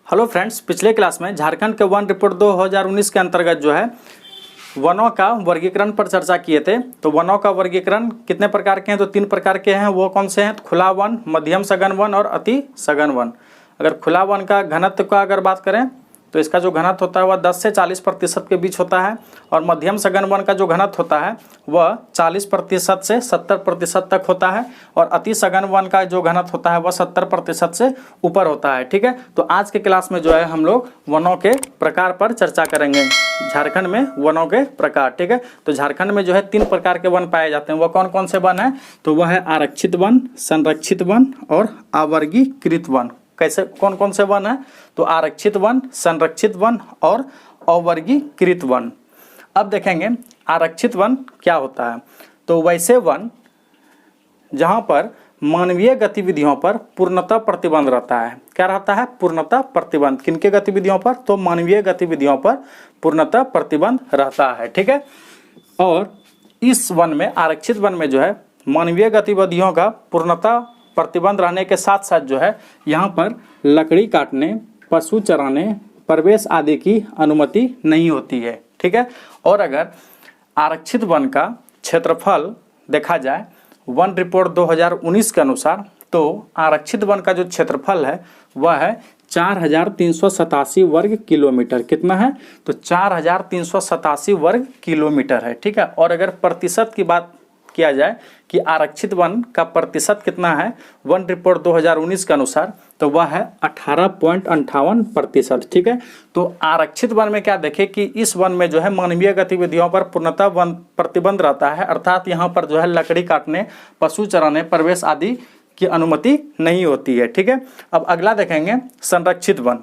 Hello friends, पिछले class में झारखंड के वन रिपोर्ट 2019 के अंतर्गत जो है वनों का वर्गीकरण पर चर्चा किए थे। तो वनों का वर्गीकरण कितने प्रकार के हैं? तो 3 प्रकार के हैं। वो कौन से हैं? तो खुला वन, मध्यम सघन वन और अति सघन वन। अगर खुला वन का घनत्व का अगर बात करें तो इसका जो घनत्व होता है वह 10 से 40% के बीच होता है, और मध्यम सघन वन का जो घनत्व होता है वह 40% से 70% तक होता है, और अति सघन वन का जो घनत्व होता है वह 70% से ऊपर होता है। ठीक है, तो आज के क्लास में जो है हम लोग वनों के प्रकार पर चर्चा करेंगे। झारखंड में वनों के प्रकार। ठीक है, तो झारखंड में जो है 3 प्रकार के वन पाए जाते हैं। वह कौन कौन से वन है? तो वह है आरक्षित वन, संरक्षित वन और अवर्गीकृत वन। कैसे कौन कौन से वन है? तो आरक्षित वन, संरक्षित वन और अवर्गीकृत वन। अब देखेंगे आरक्षित वन क्या होता है। तो वैसे वन जहां पर मानवीय गतिविधियों पर पूर्णतः प्रतिबंध रहता है। क्या रहता है? पूर्णतः प्रतिबंध। किनके गतिविधियों पर? तो मानवीय गतिविधियों पर पूर्णतः प्रतिबंध रहता है। ठीक है, और इस वन में, आरक्षित वन में जो है मानवीय गतिविधियों का पूर्णतः प्रतिबंध रहने के साथ साथ जो है यहाँ पर लकड़ी काटने, पशु चराने, प्रवेश आदि की अनुमति नहीं होती है। ठीक है, और अगर आरक्षित वन का क्षेत्रफल देखा जाए वन रिपोर्ट 2019 के अनुसार, तो आरक्षित वन का जो क्षेत्रफल है वह है 4387 वर्ग किलोमीटर। कितना है? तो 4387 वर्ग किलोमीटर है। ठीक है, और अगर प्रतिशत की बात किया जाए कि आरक्षित वन का प्रतिशत कितना है वन रिपोर्ट 2019 के अनुसार, तो वह है 18.58%। ठीक है, तो आरक्षित वन में क्या देखें कि इस वन में जो है मानवीय गतिविधियों पर पूर्णतः वन प्रतिबंध रहता है, अर्थात यहाँ पर जो है लकड़ी काटने, पशु चराने, प्रवेश आदि की अनुमति नहीं होती है। ठीक है, अब अगला देखेंगे संरक्षित वन।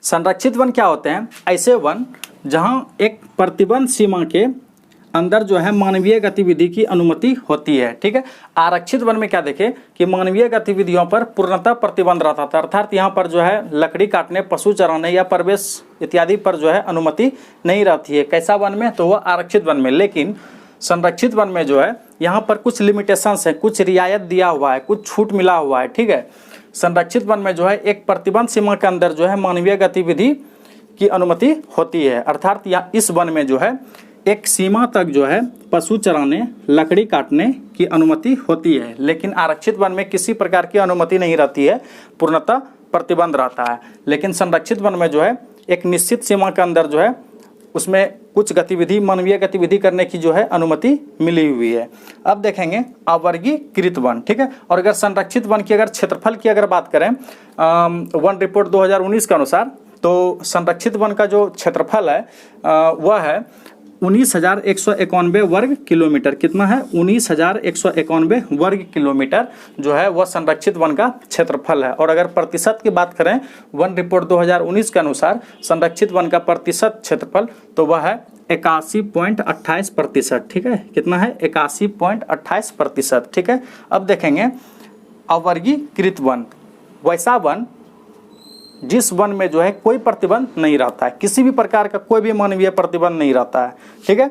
संरक्षित वन क्या होते हैं? ऐसे वन जहाँ एक प्रतिबंध सीमा के अंदर जो है मानवीय गतिविधि की अनुमति होती है। ठीक है, आरक्षित वन में क्या देखें कि मानवीय गतिविधियों पर पूर्णतः प्रतिबंध रहता था, अर्थात यहाँ पर जो है लकड़ी काटने, पशु चराने या प्रवेश इत्यादि पर जो है अनुमति नहीं रहती है। कैसा वन में? तो वह आरक्षित वन में। लेकिन संरक्षित वन में जो है यहाँ पर कुछ लिमिटेशंस है, कुछ रियायत दिया हुआ है, कुछ छूट मिला हुआ है। ठीक है, संरक्षित वन में जो है एक प्रतिबंध सीमा के अंदर जो है मानवीय गतिविधि की अनुमति होती है, अर्थात यहाँ इस वन में जो है एक सीमा तक जो है पशु चराने, लकड़ी काटने की अनुमति होती है। लेकिन आरक्षित वन में किसी प्रकार की अनुमति नहीं रहती है, पूर्णतः प्रतिबंध रहता है। लेकिन संरक्षित वन में जो है एक निश्चित सीमा के अंदर जो है उसमें कुछ गतिविधि, मानवीय गतिविधि करने की जो है अनुमति मिली हुई है। अब देखेंगे अवर्गीकृत वन। ठीक है, और अगर संरक्षित वन की अगर क्षेत्रफल की अगर बात करें वन रिपोर्ट 2019 के अनुसार, तो संरक्षित वन का जो क्षेत्रफल है वह है 19,191 वर्ग किलोमीटर। कितना है? 19,191 वर्ग किलोमीटर जो है वह संरक्षित वन का क्षेत्रफल है। और अगर प्रतिशत की बात करें वन रिपोर्ट 2019 के अनुसार संरक्षित वन का प्रतिशत क्षेत्रफल, तो वह है 81.28%। ठीक है, कितना है? 81.28%। ठीक है, अब देखेंगे अवर्गीकृत वन। वैसा वन जिस वन में जो है कोई प्रतिबंध नहीं रहता है, किसी भी प्रकार का कोई भी मानवीय प्रतिबंध नहीं रहता है। ठीक है,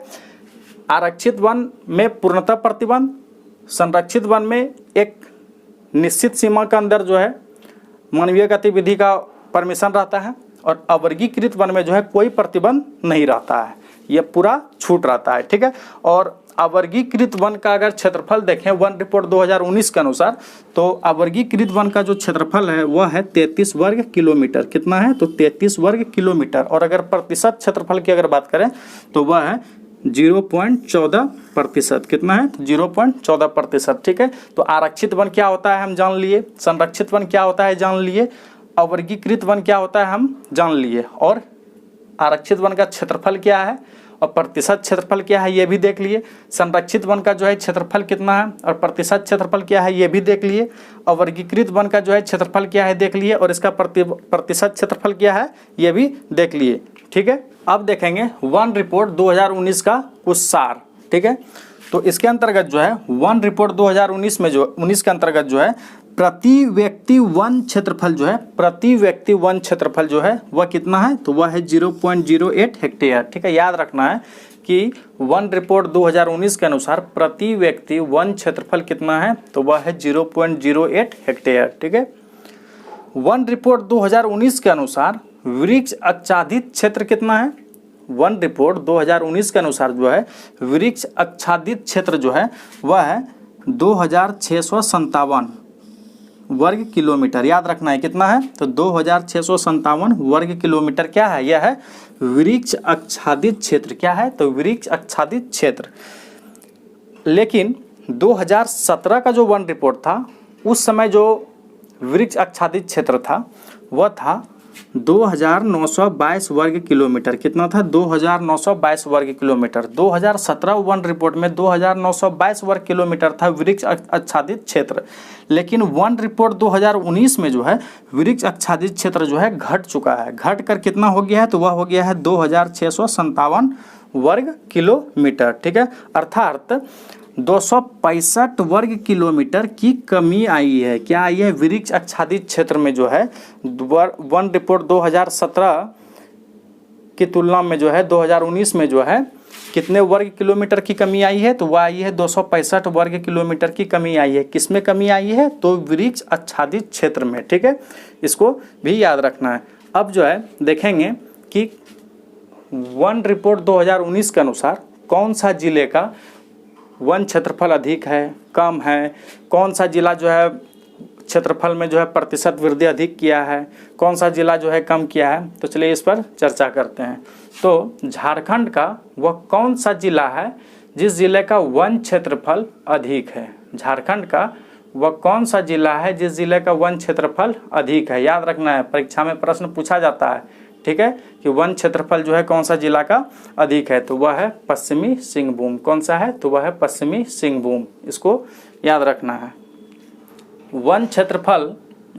आरक्षित वन में पूर्णतः प्रतिबंध, संरक्षित वन में एक निश्चित सीमा के अंदर जो है मानवीय गतिविधि का परमिशन रहता है, और अवर्गीकृत वन में जो है कोई प्रतिबंध नहीं रहता है, यह पूरा छूट रहता है। ठीक है, और अवर्गीकृत वन का अगर क्षेत्रफल देखें वन रिपोर्ट 2019 के अनुसार, तो अवर्गीकृत वन का जो क्षेत्रफल है वह है 33 वर्ग किलोमीटर। कितना है? तो 33 वर्ग किलोमीटर। और अगर प्रतिशत क्षेत्रफल की अगर बात करें तो वह है 0.14%। कितना है? तो 0.14%। ठीक है, तो आरक्षित वन क्या होता है हम जान लिए, संरक्षित वन क्या होता है जान लिए, अवर्गीकृत वन क्या होता है हम जान लिए, और आरक्षित वन का क्षेत्रफल क्या है और प्रतिशत क्षेत्रफल क्या है ये भी देख लिए। संरक्षित वन का जो है क्षेत्रफल कितना है और प्रतिशत क्षेत्रफल क्या है ये भी देख लिए। अवर्गीकृत वन का जो है क्षेत्रफल क्या है देख लिए, और इसका प्रतिशत क्षेत्रफल क्या है ये भी देख लिए। ठीक है, अब देखेंगे वन रिपोर्ट 2019 का कुछ सार। ठीक है, तो इसके अंतर्गत जो है वन रिपोर्ट 2019 में जो 19 के अंतर्गत जो है प्रति व्यक्ति वन क्षेत्रफल जो है, प्रति व्यक्ति वन क्षेत्रफल जो है वह कितना है? तो वह है 0.08 हेक्टेयर। ठीक है, याद रखना है कि वन रिपोर्ट 2019 के अनुसार प्रति व्यक्ति वन क्षेत्रफल कितना है? तो वह है 0.08 हेक्टेयर। ठीक है, वन रिपोर्ट 2019 के अनुसार वृक्ष आच्छादित क्षेत्र कितना है? वन रिपोर्ट 2019 के अनुसार जो है वृक्ष आच्छादित क्षेत्र जो है वह है 2657 वर्ग किलोमीटर। याद रखना है कितना है? तो 2657 वर्ग किलोमीटर क्या है? यह है वृक्ष आच्छादित क्षेत्र। क्या है? तो वृक्ष आच्छादित क्षेत्र। लेकिन 2017 का जो वन रिपोर्ट था उस समय जो वृक्ष आच्छादित क्षेत्र था वह था 2922 वर्ग किलोमीटर। कितना था? 2922 वर्ग किलोमीटर। 2017 वन रिपोर्ट में 2922 वर्ग किलोमीटर था वृक्ष आच्छादित क्षेत्र। लेकिन वन रिपोर्ट 2019 में जो है वृक्ष आच्छादित क्षेत्र जो है घट चुका है। घट कर कितना हो गया है? तो वह हो गया है 2657 वर्ग किलोमीटर। ठीक है, अर्थात 265 वर्ग किलोमीटर की कमी आई है। क्या आई है? वृक्ष आच्छादित क्षेत्र में जो है वन रिपोर्ट 2017 की तुलना में जो है 2019 में जो है कितने वर्ग किलोमीटर की कमी आई है? तो वह आई है 265 वर्ग किलोमीटर की कमी आई है। किस में कमी आई है? तो वृक्ष आच्छादित क्षेत्र में। ठीक है, इसको भी याद रखना है। अब जो है देखेंगे कि वन रिपोर्ट 2019 के अनुसार कौन सा जिले का वन क्षेत्रफल अधिक है, कम है, कौन सा जिला जो है क्षेत्रफल में जो है प्रतिशत वृद्धि अधिक किया है, कौन सा जिला जो है कम किया है। तो चलिए इस पर चर्चा करते हैं। तो झारखंड का वह कौन सा जिला है जिस जिले का वन क्षेत्रफल अधिक है? झारखंड का वह कौन सा जिला है जिस जिले का वन क्षेत्रफल अधिक है? याद रखना है, परीक्षा में प्रश्न पूछा जाता है। ठीक है, कि वन क्षेत्रफल जो है कौन सा जिला का अधिक है? तो वह है पश्चिमी सिंहभूम। कौन सा है? तो वह है पश्चिमी सिंहभूम। इसको याद रखना है। वन क्षेत्रफल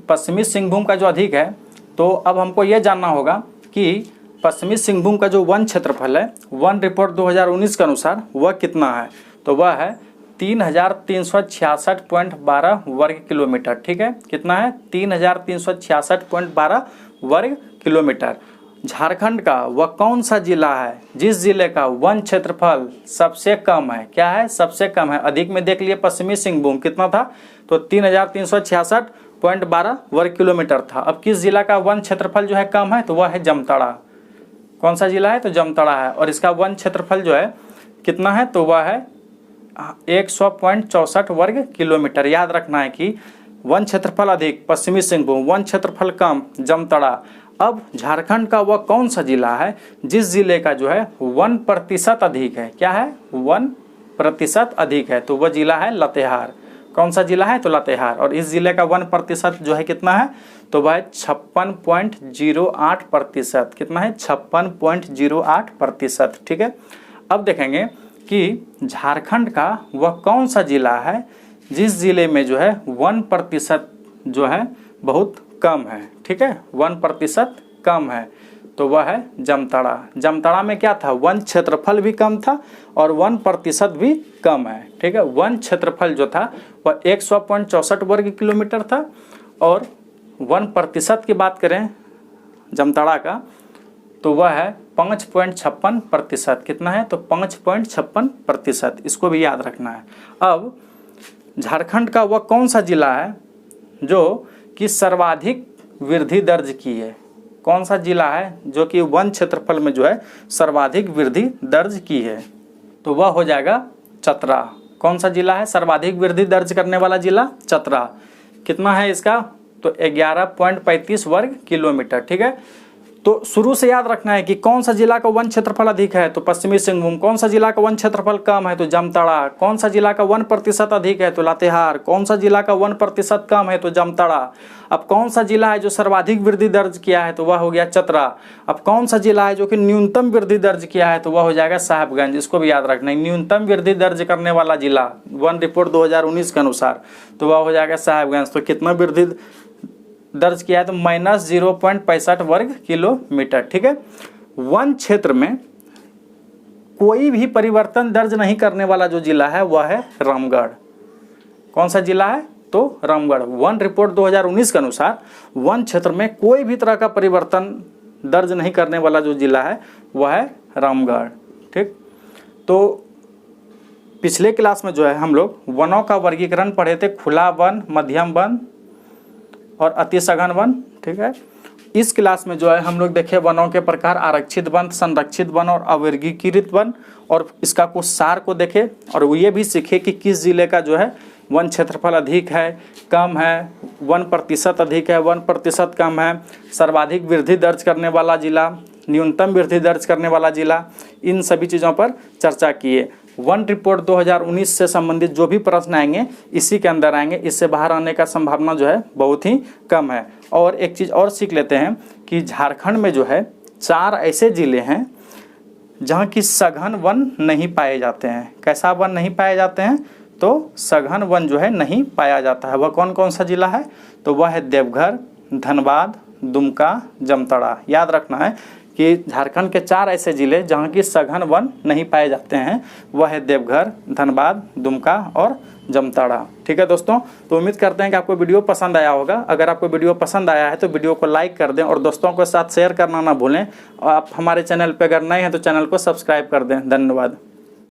पश्चिमी सिंहभूम का जो अधिक है, तो अब हमको यह जानना होगा कि पश्चिमी सिंहभूम का जो वन क्षेत्रफल है वन रिपोर्ट 2019 के अनुसार वह कितना है? तो वह है 3366.12 वर्ग किलोमीटर। ठीक है, कितना है? 3366.12 वर्ग किलोमीटर। झारखंड का वह कौन सा जिला है जिस जिले का वन क्षेत्रफल सबसे कम है? क्या है? सबसे कम है। अधिक में देख लिए पश्चिमी सिंहभूम कितना था? तो 3366.12 वर्ग किलोमीटर था। अब किस जिला का वन क्षेत्रफल जो है कम है? तो वह है जामताड़ा। कौन सा जिला है? तो जामताड़ा है। और इसका वन क्षेत्रफल जो है कितना है? तो वह है 100.64 वर्ग किलोमीटर। याद रखना है कि वन क्षेत्रफल अधिक पश्चिमी सिंहभूम, वन क्षेत्रफल कम जामताड़ा। अब झारखंड का वह कौन सा जिला है जिस जिले का जो है 1% अधिक है? क्या है? 1% अधिक है। तो वह जिला है लातेहार। कौन सा जिला है? तो लातेहार। और इस जिले का 1% जो है कितना है? तो वह 56.08%। कितना है? 56.08%। ठीक है, अब देखेंगे कि झारखंड का वह कौन सा जिला है जिस जिले में जो है 1% जो है बहुत कम है। ठीक है, 1% कम है। तो वह है जामताड़ा। जामताड़ा में क्या था? वन क्षेत्रफल भी कम था और 1% भी कम है। ठीक है, वन क्षेत्रफल जो था वह 100.64 वर्ग किलोमीटर था और 1% की बात करें जामताड़ा का तो वह है 5.56%। कितना है? तो 5.56%। इसको भी याद रखना है। अब झारखंड का वह कौन सा जिला है जो कि सर्वाधिक वृद्धि दर्ज की है? कौन सा जिला है जो कि वन क्षेत्रफल में जो है सर्वाधिक वृद्धि दर्ज की है? तो वह हो जाएगा चतरा। कौन सा जिला है सर्वाधिक वृद्धि दर्ज करने वाला जिला? चतरा। कितना है इसका? तो 11.35 वर्ग किलोमीटर। ठीक है, तो शुरू से याद रखना है कि कौन सा जिला का वन क्षेत्रफल अधिक है? तो पश्चिमी सिंहभूम। कौन सा जिला का वन क्षेत्रफल कम है? तो जामताड़ा। कौन सा जिला का 1% अधिक है? तो लातेहार। कौन सा जिला का 1% कम है? तो जामताड़ा। अब कौन सा जिला है जो सर्वाधिक वृद्धि दर्ज किया है? तो वह हो गया चतरा। अब कौन सा जिला है जो कि न्यूनतम वृद्धि दर्ज किया है? तो वह हो जाएगा साहेबगंज। इसको भी याद रखना है, न्यूनतम वृद्धि दर्ज करने वाला जिला वन रिपोर्ट 2019 के अनुसार तो वह हो जाएगा साहेबगंज। तो कितना वृद्धि दर्ज किया है? तो -0.65 वर्ग किलोमीटर। ठीक है, वन क्षेत्र में कोई भी परिवर्तन दर्ज नहीं करने वाला जो जिला है वह है रामगढ़। कौन सा जिला है? तो रामगढ़। वन रिपोर्ट 2019 के अनुसार वन क्षेत्र में कोई भी तरह का परिवर्तन दर्ज नहीं करने वाला जो जिला है वह है रामगढ़। ठीक, तो पिछले क्लास में जो है हम लोग वनों का वर्गीकरण पढ़े थे, खुला वन, मध्यम वन और अति सघन वन। ठीक है, इस क्लास में जो है हम लोग देखे वनों के प्रकार, आरक्षित वन, संरक्षित वन और अवर्गीकृत वन, और इसका कुछ सार को देखे, और वो ये भी सीखे कि किस जिले का जो है वन क्षेत्रफल अधिक है, कम है, 1% अधिक है, 1% कम है, सर्वाधिक वृद्धि दर्ज करने वाला जिला, न्यूनतम वृद्धि दर्ज करने वाला जिला, इन सभी चीज़ों पर चर्चा किए। वन रिपोर्ट 2019 से संबंधित जो भी प्रश्न आएंगे इसी के अंदर आएंगे, इससे बाहर आने का संभावना जो है बहुत ही कम है। और एक चीज़ और सीख लेते हैं कि झारखंड में जो है 4 ऐसे ज़िले हैं जहाँ की सघन वन नहीं पाए जाते हैं। कैसा वन नहीं पाए जाते हैं? तो सघन वन जो है नहीं पाया जाता है। वह कौन कौन सा जिला है? तो वह है देवघर, धनबाद, दुमका, जामताड़ा। याद रखना है कि झारखंड के 4 ऐसे ज़िले जहाँ की सघन वन नहीं पाए जाते हैं, वह है देवघर, धनबाद, दुमका और जामताड़ा। ठीक है दोस्तों, तो उम्मीद करते हैं कि आपको वीडियो पसंद आया होगा। अगर आपको वीडियो पसंद आया है तो वीडियो को लाइक कर दें और दोस्तों के साथ शेयर करना ना भूलें। और आप हमारे चैनल पर अगर नए हैं तो चैनल को सब्सक्राइब कर दें। धन्यवाद।